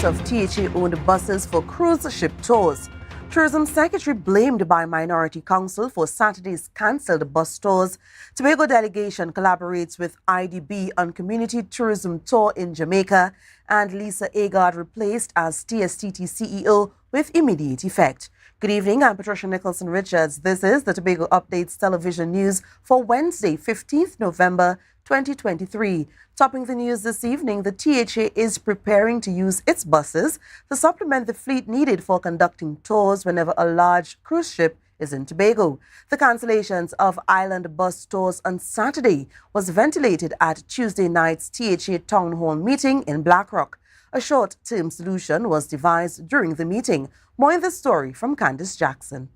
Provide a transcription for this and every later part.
use of THA-owned buses for cruise ship tours. Tourism Secretary blamed by Minority Council for Saturday's cancelled bus tours. Tobago delegation collaborates with IDB on community tourism tour in Jamaica, and Lisa Agard replaced as TST CEO with immediate effect. Good evening, I'm Patricia Nicholson-Richards. This is the Tobago Updates television news for Wednesday, 15th November 2023. Topping the news this evening, the THA is preparing to use its buses to supplement the fleet needed for conducting tours whenever a large cruise ship is in Tobago. The cancellations of island bus tours on Saturday was ventilated at Tuesday night's THA Town Hall meeting in Blackrock. A short-term solution was devised during the meeting. More in the story from Candice Jackson.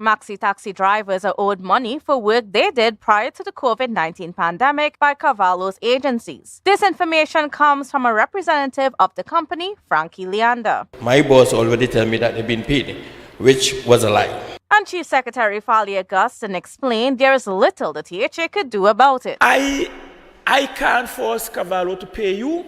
Maxi taxi drivers are owed money for work they did prior to the COVID-19 pandemic by Cavallo's agencies. This information comes from a representative of the company, Frankie Leander. My boss already told me that they've been paid, which was a lie. And Chief Secretary Fali Augustin explained there is little the THA could do about it. I can't force Cavallo to pay you,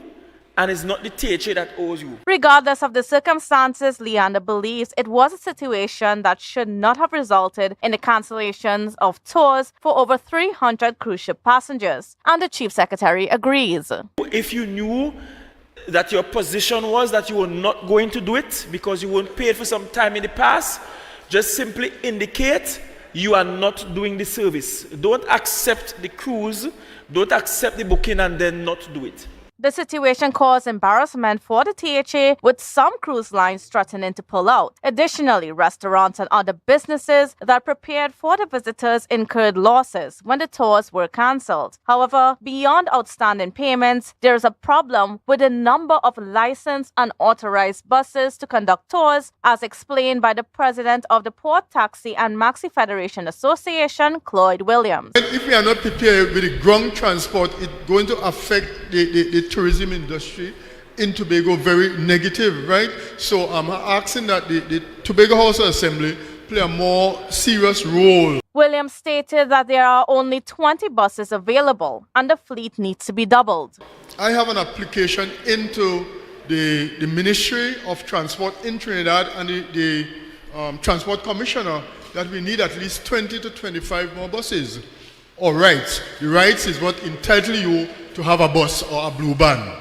and it's not the THA that owes you. Regardless of the circumstances, Leander believes it was a situation that should not have resulted in the cancellations of tours for over 300 cruise ship passengers. And the Chief Secretary agrees. If you knew that your position was that you were not going to do it because you weren't paid for some time in the past, just simply indicate you are not doing the service. Don't accept the cruise, don't accept the booking and then not do it. The situation caused embarrassment for the THA, with some cruise lines threatening to pull out. Additionally, restaurants and other businesses that prepared for the visitors incurred losses when the tours were cancelled. However, beyond outstanding payments, there is a problem with the number of licensed and authorized buses to conduct tours, as explained by the president of the Port Taxi and Maxi Federation Association, Cloyd Williams. If we are not prepared with the ground transport, it's going to affect the tourism industry in Tobago very negative, right? So I'm asking that the Tobago House of Assembly play a more serious role. Williams stated that there are only 20 buses available and the fleet needs to be doubled. I have an application into the Ministry of Transport in Trinidad and the Transport Commissioner that we need at least 20 to 25 more buses. Or rights. The rights is what entitle you to have a bus or a blue band.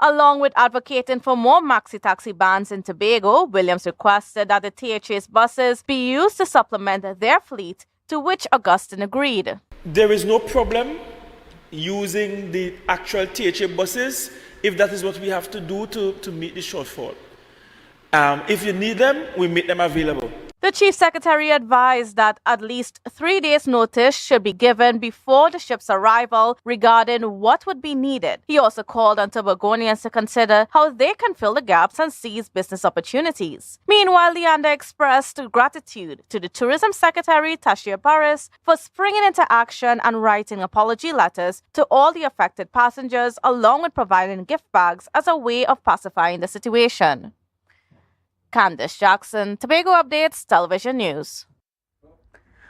Along with advocating for more maxi taxi bans in Tobago, Williams requested that the THA's buses be used to supplement their fleet, to which Augustin agreed. There is no problem using the actual THA buses if that is what we have to do to meet the shortfall. If you need them, we make them available. The Chief Secretary advised that at least 3 days' notice should be given before the ship's arrival regarding what would be needed. He also called on Tobagonians to consider how they can fill the gaps and seize business opportunities. Meanwhile, Leander expressed gratitude to the Tourism Secretary, Tashia Burris, for springing into action and writing apology letters to all the affected passengers, along with providing gift bags as a way of pacifying the situation. Candice Jackson, Tobago Updates Television News.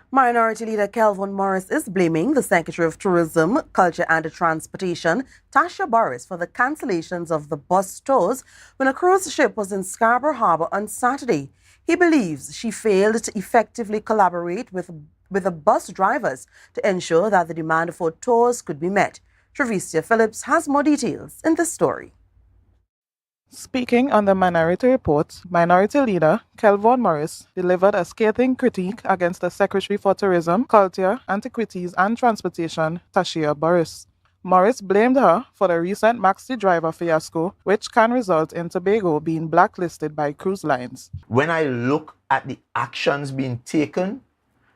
Minority Leader Kelvin Morris is blaming the Secretary of Tourism, Culture and Transportation, Tashia Burris, for the cancellations of the bus tours when a cruise ship was in Scarborough Harbour on Saturday. He believes she failed to effectively collaborate with the bus drivers to ensure that the demand for tours could be met. Trevicia Phillips has more details in this story. Speaking on the Minority Report, Minority Leader Kelvin Morris delivered a scathing critique against the Secretary for Tourism, Culture, Antiquities and Transportation, Tashia Burris. Morris blamed her for the recent maxi driver fiasco, which can result in Tobago being blacklisted by cruise lines. When I look at the actions being taken,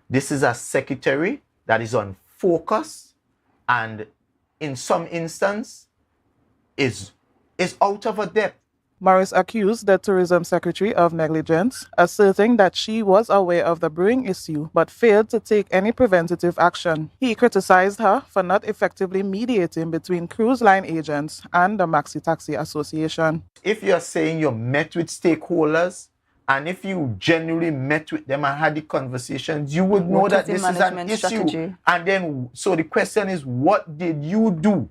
this is a secretary that is on focus and in some instance is out of her depth. Morris accused the Tourism Secretary of negligence, asserting that she was aware of the brewing issue but failed to take any preventative action. He criticized her for not effectively mediating between cruise line agents and the Maxi Taxi Association. If you're saying you met with stakeholders, and if you genuinely met with them and had the conversations, you would know that this is an issue. Strategy? And then, so the question is, what did you do?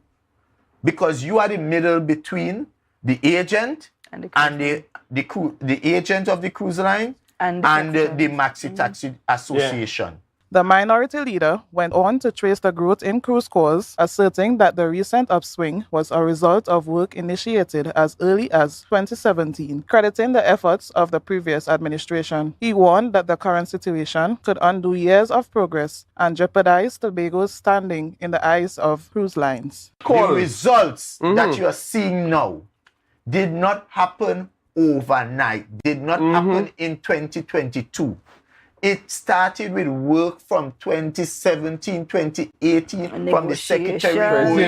Because you are the middle between the agent and the agent of the cruise line and the Maxi Taxi Association. The minority leader went on to trace the growth in cruise calls, asserting that the recent upswing was a result of work initiated as early as 2017, crediting the efforts of the previous administration. He warned that the current situation could undo years of progress and jeopardize Tobago's standing in the eyes of cruise lines. The results that you are seeing now did not happen overnight, did not happen in 2022. It started with work from 2017, 2018, from the secretary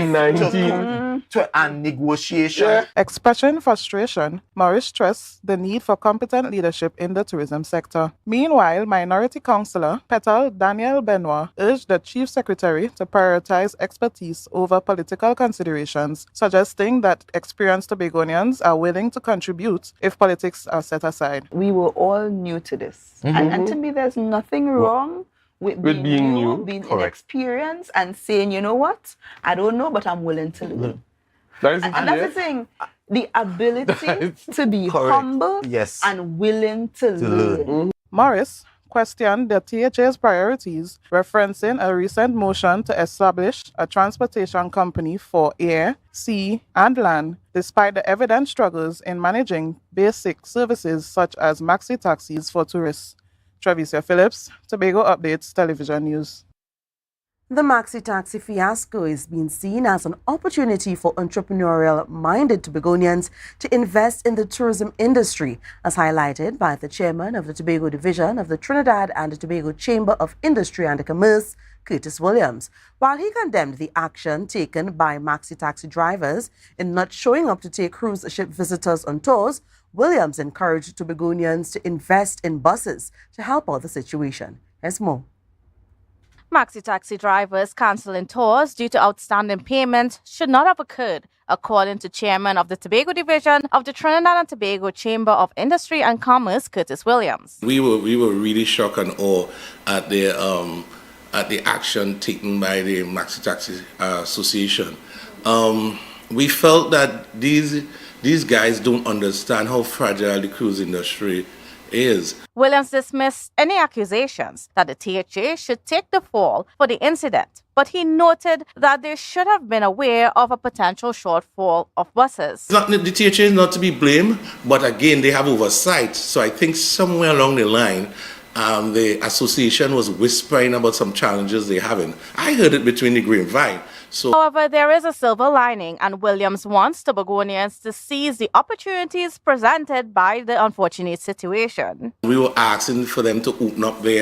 and negotiation. Yeah. Expressing frustration, Morris stressed the need for competent leadership in the tourism sector. Meanwhile, Minority Councillor Petal Daniel Benoit urged the Chief Secretary to prioritize expertise over political considerations, suggesting that experienced Tobagonians are willing to contribute if politics are set aside. We were all new to this. And to me, there's nothing wrong with being new, being inexperienced, and saying, you know what, I don't know, but I'm willing to learn. And that's the thing, the ability to be humble and willing to learn. Morris questioned the THA's priorities, referencing a recent motion to establish a transportation company for air, sea, and land, despite the evident struggles in managing basic services such as maxi taxis for tourists. Travicia Phillips, Tobago Updates Television News. The maxi taxi fiasco is being seen as an opportunity for entrepreneurial-minded Tobagonians to invest in the tourism industry, as highlighted by the chairman of the Tobago division of the Trinidad and Tobago Chamber of Industry and Commerce, Curtis Williams. While he condemned the action taken by maxi taxi drivers in not showing up to take cruise ship visitors on tours, Williams encouraged Tobagonians to invest in buses to help out the situation. Here's more. Maxi taxi drivers cancelling tours due to outstanding payments should not have occurred, according to Chairman of the Tobago Division of the Trinidad and Tobago Chamber of Industry and Commerce, Curtis Williams. We were really shocked and awe at the action taken by the Maxi Taxi Association. We felt that these guys don't understand how fragile the cruise industry is. Williams dismissed any accusations that the THA should take the fall for the incident, but he noted that they should have been aware of a potential shortfall of buses. The THA is not to be blamed, but again, they have oversight. So I think somewhere along the line, the association was whispering about some challenges they're having. I heard it between the grapevine. However, there is a silver lining, and Williams wants Tobagonians to seize the opportunities presented by the unfortunate situation. We were asking for them to open up the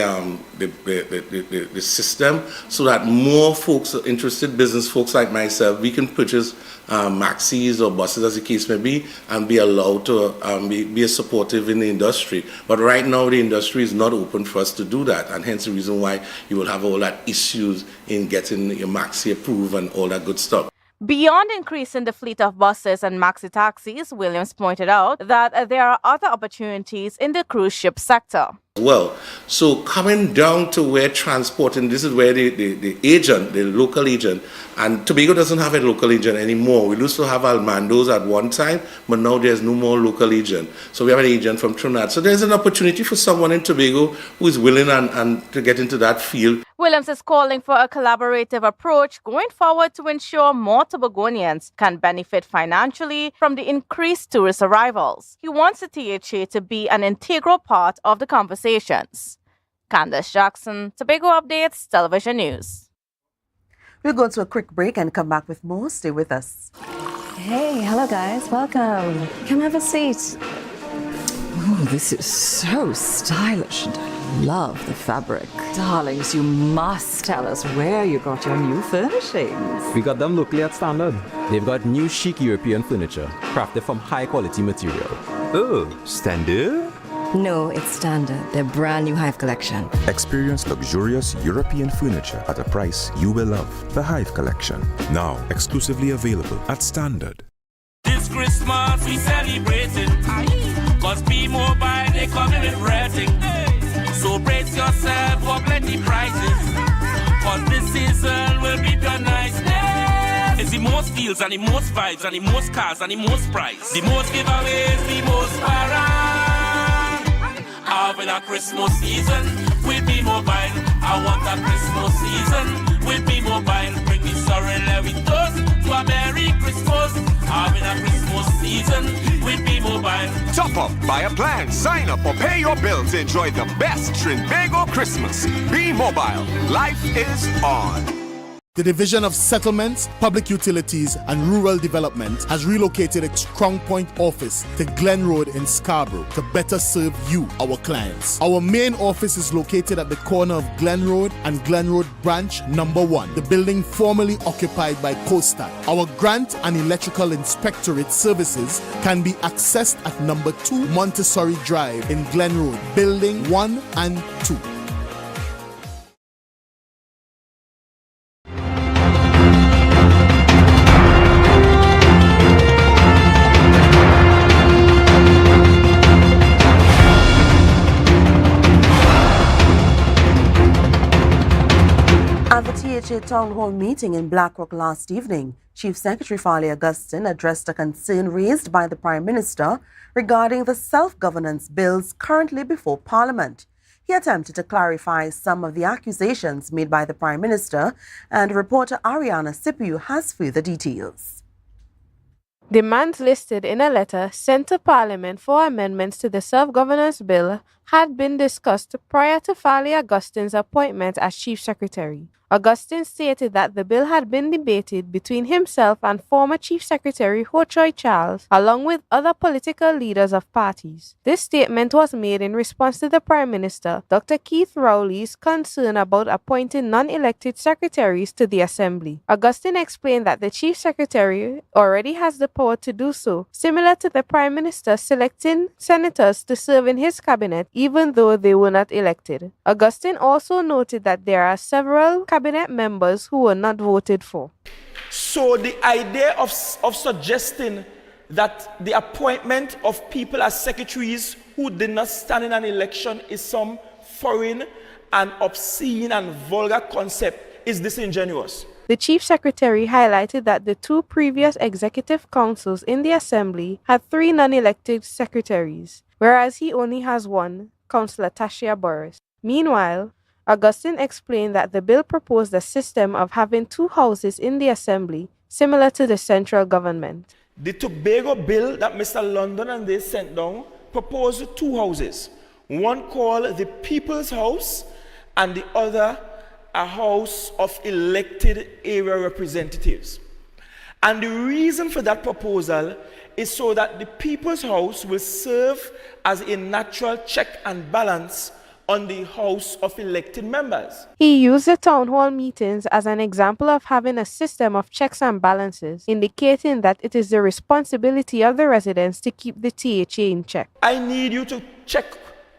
system so that more folks, interested business folks like myself, we can purchase maxis or buses, as the case may be, and be allowed to be supportive in the industry. But right now, the industry is not open for us to do that, and hence the reason why you will have all that issues in getting your maxi approved and all that good stuff. Beyond increasing the fleet of buses and maxi taxis, Williams pointed out that there are other opportunities in the cruise ship sector. Well, so coming down to where transporting, this is where the agent, the local agent, and Tobago doesn't have a local agent anymore. We used to have Almandos at one time, but now there's no more local agent. So we have an agent from Trinidad. So there's an opportunity for someone in Tobago who is willing and to get into that field. Williams is calling for a collaborative approach going forward to ensure more Tobagonians can benefit financially from the increased tourist arrivals. He wants the THA to be an integral part of the conversations. Candace Jackson, Tobago Updates Television News. We'll go to a quick break and come back with more. Stay with us. Hey, hello guys, welcome. Come have a seat. Oh, this is so stylish and I love the fabric. Darlings, you must tell us where you got your new furnishings. We got them locally at Standard. They've got new chic European furniture, crafted from high quality material. Oh, Standard? No, it's Standard, their brand new Hive collection. Experience luxurious European furniture at a price you will love. The Hive collection, now exclusively available at Standard. This Christmas we celebrating, cause B-Mobile they coming with rating. So brace yourself for plenty prices, cause this season will be pure nice. It's the most deal deals and the most vibes and the most cars and the most price. The most giveaways, the most parade. Having a Christmas season with me mobile. I want a Christmas season with me mobile. Bring me sorrel every toast to a Merry Christmas. Having a Christmas season with me mobile. Top up, buy a plan, sign up or pay your bills. Enjoy the best Tobago Christmas. Be mobile. Life is on. The Division of Settlements, Public Utilities and Rural Development has relocated its Crown Point office to Glen Road in Scarborough to better serve you, our clients. Our main office is located at the corner of Glen Road and Glen Road Branch Number 1, the building formerly occupied by Coastal. Our grant and electrical inspectorate services can be accessed at Number 2 Montessori Drive in Glen Road, Building 1 and 2. At the THA Town Hall meeting in Blackrock last evening, Chief Secretary Farley Augustine addressed a concern raised by the Prime Minister regarding the self-governance bills currently before Parliament. He attempted to clarify some of the accusations made by the Prime Minister, and reporter Ariana Sipiu has further details. Demands listed in a letter sent to Parliament for amendments to the Self-Governance Bill had been discussed prior to Farley Augustine's appointment as Chief Secretary. Augustine stated that the bill had been debated between himself and former Chief Secretary Ho Choi Charles, along with other political leaders of parties. This statement was made in response to the Prime Minister, Dr. Keith Rowley's concern about appointing non-elected secretaries to the Assembly. Augustine explained that the Chief Secretary already has the power to do so, similar to the Prime Minister selecting senators to serve in his cabinet even though they were not elected. Augustine also noted that there are several cabinet members who were not voted for. So the idea of suggesting that the appointment of people as secretaries who did not stand in an election is some foreign and obscene and vulgar concept is disingenuous. The Chief Secretary highlighted that the two previous executive councils in the Assembly had 3 non-elected secretaries, whereas he only has one, Councillor Tashia Boris. Meanwhile, Augustine explained that the bill proposed a system of having 2 houses in the Assembly, similar to the central government. The Tobago bill that Mr. London and they sent down proposed 2 houses, one called the People's House and the other a house of elected area representatives. And the reason for that proposal is so that the People's House will serve as a natural check and balance on the House of elected members. He used the town hall meetings as an example of having a system of checks and balances, indicating that it is the responsibility of the residents to keep the THA in check. I need you to check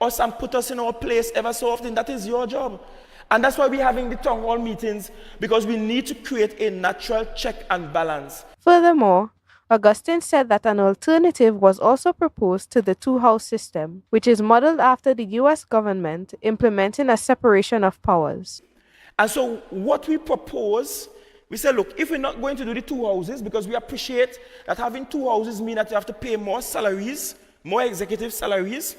us and put us in our place ever so often. That is your job. And that's why we're having the town hall meetings, because we need to create a natural check and balance. Furthermore, Augustine said that an alternative was also proposed to the 2-house system, which is modeled after the U.S. government implementing a separation of powers. And so what we propose, we say, look, if we're not going to do the 2 houses, because we appreciate that having 2 houses means that you have to pay more salaries, more executive salaries,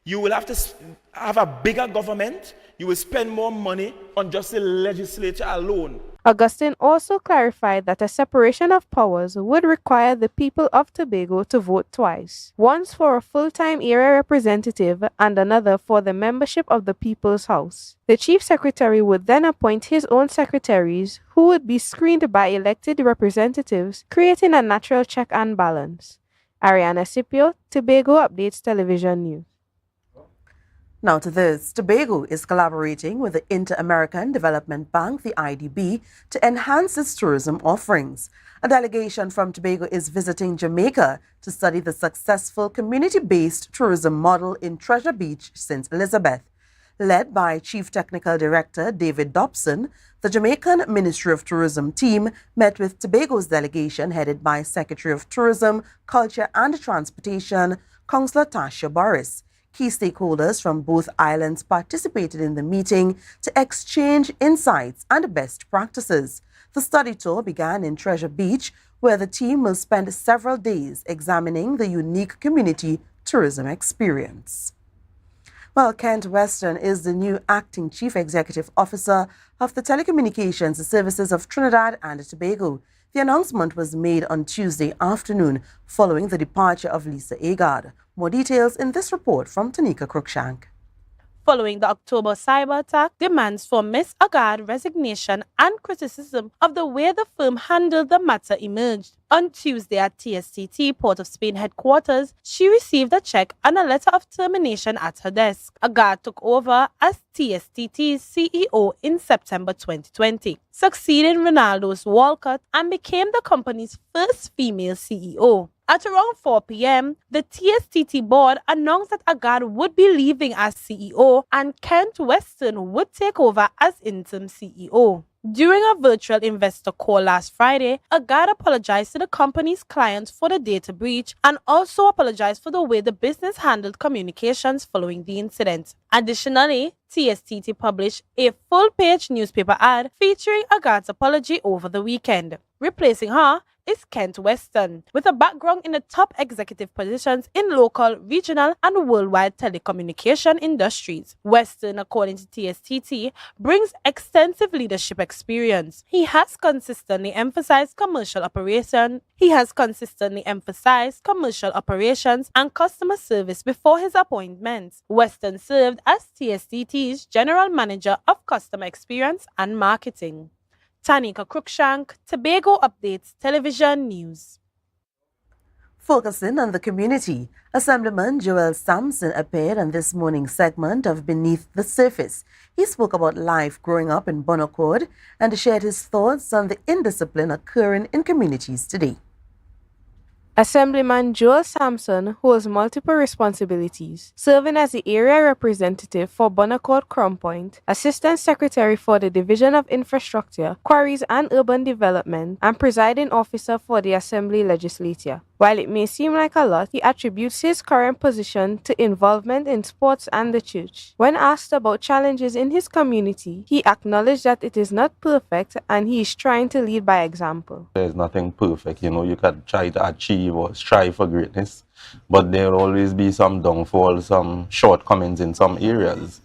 you will have to have a bigger government, you will spend more money on just the legislature alone. Augustine also clarified that a separation of powers would require the people of Tobago to vote twice, once for a full-time area representative and another for the membership of the People's House. The Chief Secretary would then appoint his own secretaries, who would be screened by elected representatives, creating a natural check and balance. Ariana Scipio, Tobago Updates Television News. Now to this, Tobago is collaborating with the Inter-American Development Bank, the IDB, to enhance its tourism offerings. A delegation from Tobago is visiting Jamaica to study the successful community-based tourism model in Treasure Beach, St. Elizabeth. Led by Chief Technical Director David Dobson, the Jamaican Ministry of Tourism team met with Tobago's delegation headed by Secretary of Tourism, Culture and Transportation, Councillor Tashia Boris. Key stakeholders from both islands participated in the meeting to exchange insights and best practices. The study tour began in Treasure Beach, where the team will spend several days examining the unique community tourism experience. Well, Kent Weston is the new acting Chief Executive Officer of the Telecommunications Services of Trinidad and Tobago. The announcement was made on Tuesday afternoon following the departure of Lisa Agard. More details in this report from Tanika Cruikshank. Following the October cyber attack, demands for Ms. Agard's resignation and criticism of the way the firm handled the matter emerged. On Tuesday at TST Port of Spain headquarters, she received a check and a letter of termination at her desk. Agard took over as TST CEO in September 2020, succeeding Ronaldo's Walcott and became the company's first female CEO. At around 4 p.m., the TSTT board announced that Agard would be leaving as CEO and Kent Weston would take over as interim CEO. During a virtual investor call last Friday, Agard apologized to the company's clients for the data breach and also apologized for the way the business handled communications following the incident. Additionally, TSTT published a full-page newspaper ad featuring Agard's apology over the weekend. Replacing her is Kent Weston, with a background in the top executive positions in local, regional, and worldwide telecommunication industries. Weston, according to TSTT, brings extensive leadership experience. He has consistently emphasized commercial operations and customer service before his appointment. Weston served as TSTT's General Manager of Customer Experience and Marketing. Tanika Cruikshank, Tobago Updates Television News. Focusing on the community, Assemblyman Joel Sampson appeared on this morning's segment of Beneath the Surface. He spoke about life growing up in Bon Accord and shared his thoughts on the indiscipline occurring in communities today. Assemblyman Joel Sampson holds multiple responsibilities, serving as the area representative for Bon Accord Crown Point, Assistant Secretary for the Division of Infrastructure, Quarries and Urban Development, and Presiding Officer for the Assembly Legislature. While it may seem like a lot, he attributes his current position to involvement in sports and the church. When asked about challenges in his community, he acknowledged that it is not perfect and he is trying to lead by example. There's nothing perfect, you can try to achieve or strive for greatness, but there will always be some downfalls, some shortcomings in some areas.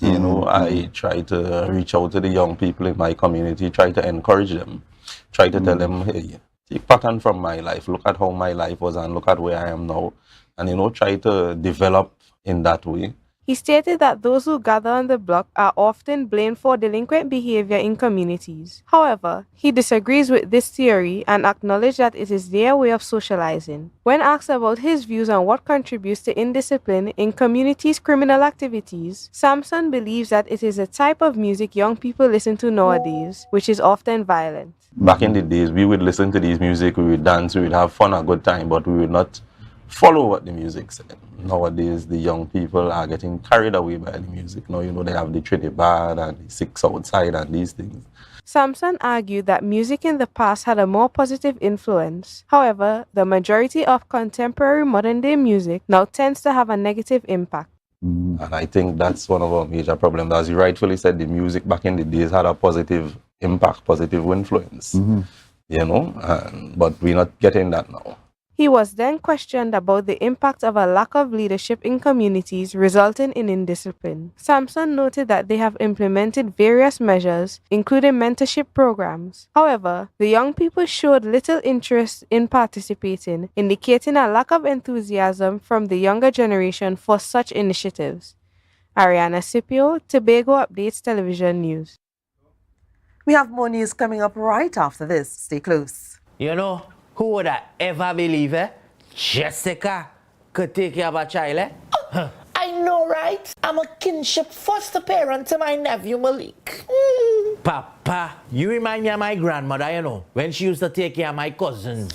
I try to reach out to the young people in my community, try to encourage them, try to tell them, hey, take pattern from my life, look at how my life was and look at where I am now, and try to develop in that way. He stated that those who gather on the block are often blamed for delinquent behavior in communities. However, he disagrees with this theory and acknowledged that it is their way of socializing. When asked about his views on what contributes to indiscipline in communities' criminal activities, Sampson believes that it is a type of music young people listen to nowadays, which is often violent. Back in the days, we would listen to these music, we would dance, we would have fun, a good time, but we would not follow what the music said. Nowadays, the young people are getting carried away by the music. Now, they have the Trinidad and the Six Outside and these things. Sampson argued that music in the past had a more positive influence. However, the majority of contemporary modern-day music now tends to have a negative impact. And I think that's one of our major problems. As you rightfully said, the music back in the days had a positive impact, positive influence, but we're not getting that now. He was then questioned about the impact of a lack of leadership in communities resulting in indiscipline. Sampson noted that they have implemented various measures, including mentorship programs. However, the young people showed little interest in participating, indicating a lack of enthusiasm from the younger generation for such initiatives. Ariana Scipio, Tobago Updates Television News. We have more news coming up right after this. Stay close. Who would I ever believe, Jessica could take care of a child, I know, right? I'm a kinship foster parent to my nephew Malik. Papa, you remind me of my grandmother, when she used to take care of my cousins.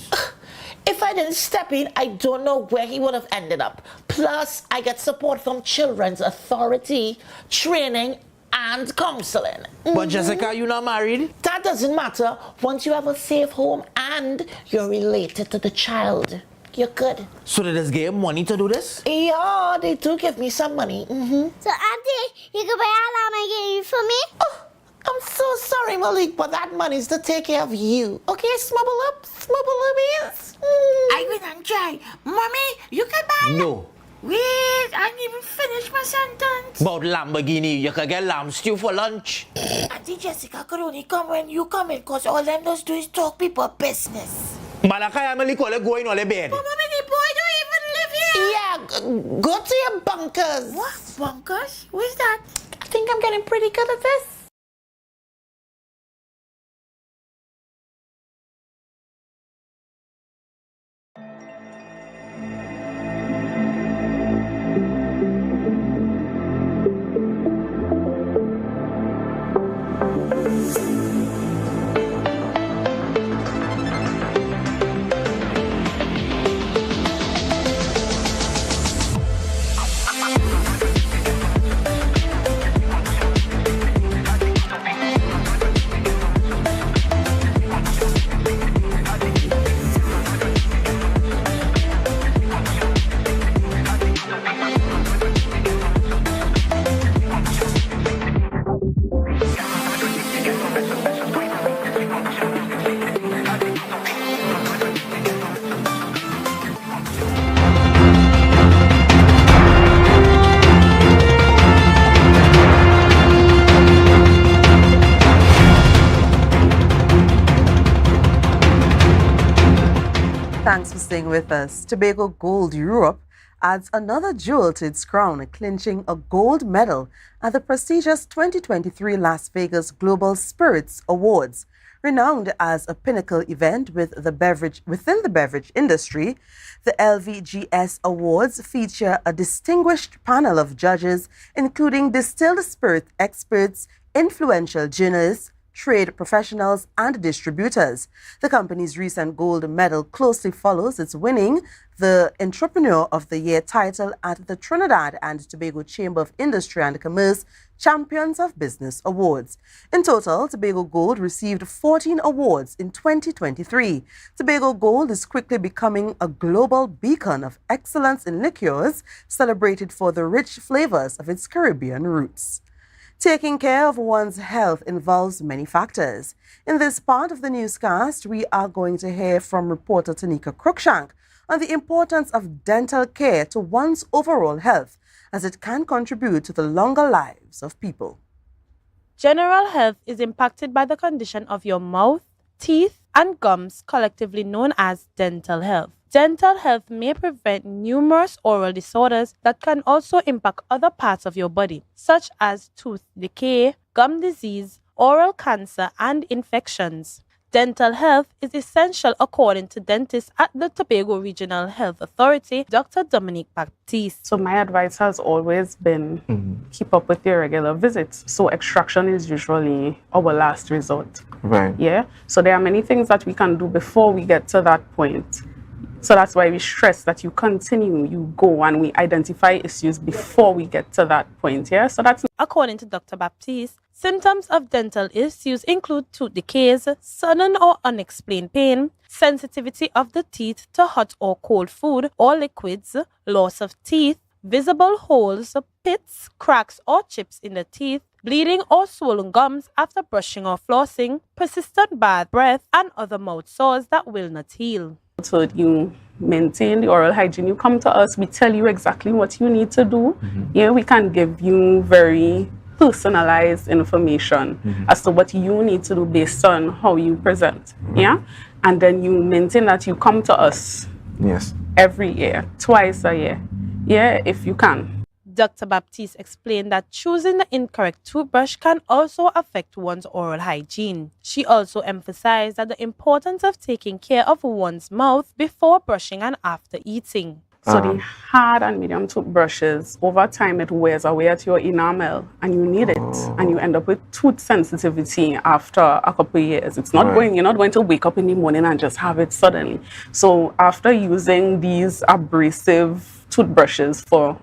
If I didn't step in, I don't know where he would have ended up. Plus, I get support from Children's Authority, training, and counseling. But Jessica, you not married? That doesn't matter once you have a safe home and you're related to the child. You're good. So they just gave money to do this? Yeah, they do give me some money. So Auntie, you can buy all my games for me? Oh, I'm so so sorry, Malik, but that money's to take care of you. Okay, smubble up is. I will not try. Mommy, you can buy. No. Wait, I didn't even finish my sentence. About Lamborghini, you can get lamb stew for lunch. Auntie Jessica could only come when you come in, because all them does do is talk people business. Malakaya Malik will go in on the bed. But mommy, the boy don't even live here. Yeah, go to your bunkers. What? Bunkers? Where's that? I think I'm getting pretty good at this. Thanks for staying with us. Tobago Gold Europe adds another jewel to its crown, clinching a gold medal at the prestigious 2023 Las Vegas Global Spirits Awards. Renowned as a pinnacle event within the beverage industry, the LVGS Awards feature a distinguished panel of judges, including distilled spirit experts, influential journalists, trade professionals, and distributors. The company's recent gold medal closely follows its winning the Entrepreneur of the Year title at the Trinidad and Tobago Chamber of Industry and Commerce Champions of Business Awards. In total, Tobago Gold received 14 awards in 2023. Tobago Gold is quickly becoming a global beacon of excellence in liqueurs, celebrated for the rich flavors of its Caribbean roots. Taking care of one's health involves many factors. In this part of the newscast, we are going to hear from reporter Tanika Cruikshank on the importance of dental care to one's overall health, as it can contribute to the longer lives of people. General health is impacted by the condition of your mouth, teeth, and gums, collectively known as dental health. Dental health may prevent numerous oral disorders that can also impact other parts of your body, such as tooth decay, gum disease, oral cancer, and infections. Dental health is essential according to dentists at the Tobago Regional Health Authority, Dr. Dominique Baptiste. So my advice has always been keep up with your regular visits. So extraction is usually our last resort. Right. Yeah. So there are many things that we can do before we get to that point. So that's why we stress that you continue, you go, and we identify issues before we get to that point. Yeah. So that's according to Dr. Baptiste. Symptoms of dental issues include tooth decays, sudden or unexplained pain, sensitivity of the teeth to hot or cold food or liquids, loss of teeth, visible holes, pits, cracks or chips in the teeth, bleeding or swollen gums after brushing or flossing, persistent bad breath, and other mouth sores that will not heal. So you maintain the oral hygiene. You come to us, we tell you exactly what you need to do. Yeah, we can give you very personalized information as to what you need to do based on how you present. Yeah, and then you maintain that you come to us. Yes. Every year, twice a year. Yeah, if you can. Dr. Baptiste explained that choosing the incorrect toothbrush can also affect one's oral hygiene. She also emphasized that the importance of taking care of one's mouth before brushing and after eating. So the hard and medium toothbrushes, over time it wears away at your enamel and you need it. And you end up with tooth sensitivity after a couple of years. It's not you're not going to wake up in the morning and just have it suddenly. So after using these abrasive toothbrushes for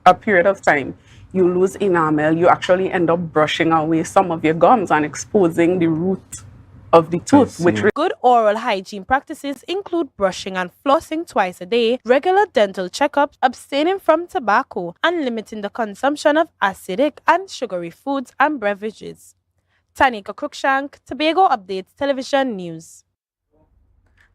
a period of time, you lose enamel, you actually end up brushing away some of your gums and exposing the root of the tooth. Good oral hygiene practices include brushing and flossing twice a day, regular dental checkups, abstaining from tobacco, and limiting the consumption of acidic and sugary foods and beverages. Tanika Cruikshank, Tobago Updates Television News.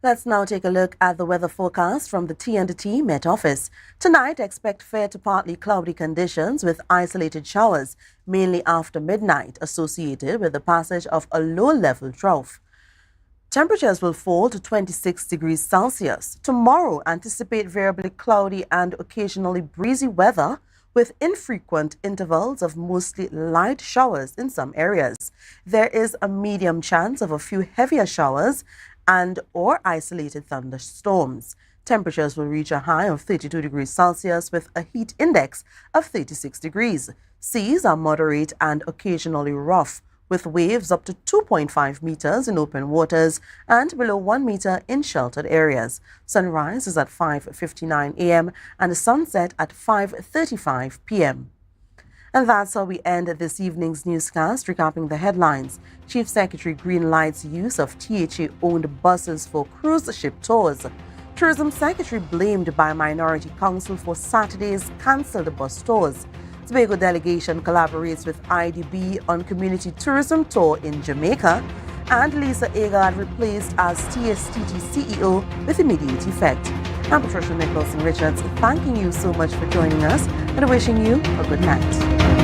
Let's now take a look at the weather forecast from the TST Met Office. Tonight, expect fair to partly cloudy conditions with isolated showers, mainly after midnight, associated with the passage of a low-level trough. Temperatures will fall to 26 degrees Celsius. Tomorrow, anticipate variably cloudy and occasionally breezy weather with infrequent intervals of mostly light showers in some areas. There is a medium chance of a few heavier showers and or isolated thunderstorms. Temperatures will reach a high of 32 degrees Celsius with a heat index of 36 degrees. Seas are moderate and occasionally rough, with waves up to 2.5 meters in open waters and below 1 meter in sheltered areas. Sunrise is at 5:59 a.m. and sunset at 5:35 p.m. And that's how we end this evening's newscast. Recapping the headlines: Chief Secretary greenlights use of THA-owned buses for cruise ship tours. Tourism Secretary blamed by Minority Council for Saturday's cancelled bus tours. Tobago delegation collaborates with IDB on community tourism tour in Jamaica. And Lisa Agard replaced as TST CEO with immediate effect. I'm Patricia Nicholson Richards, thanking you so much for joining us and wishing you a good night.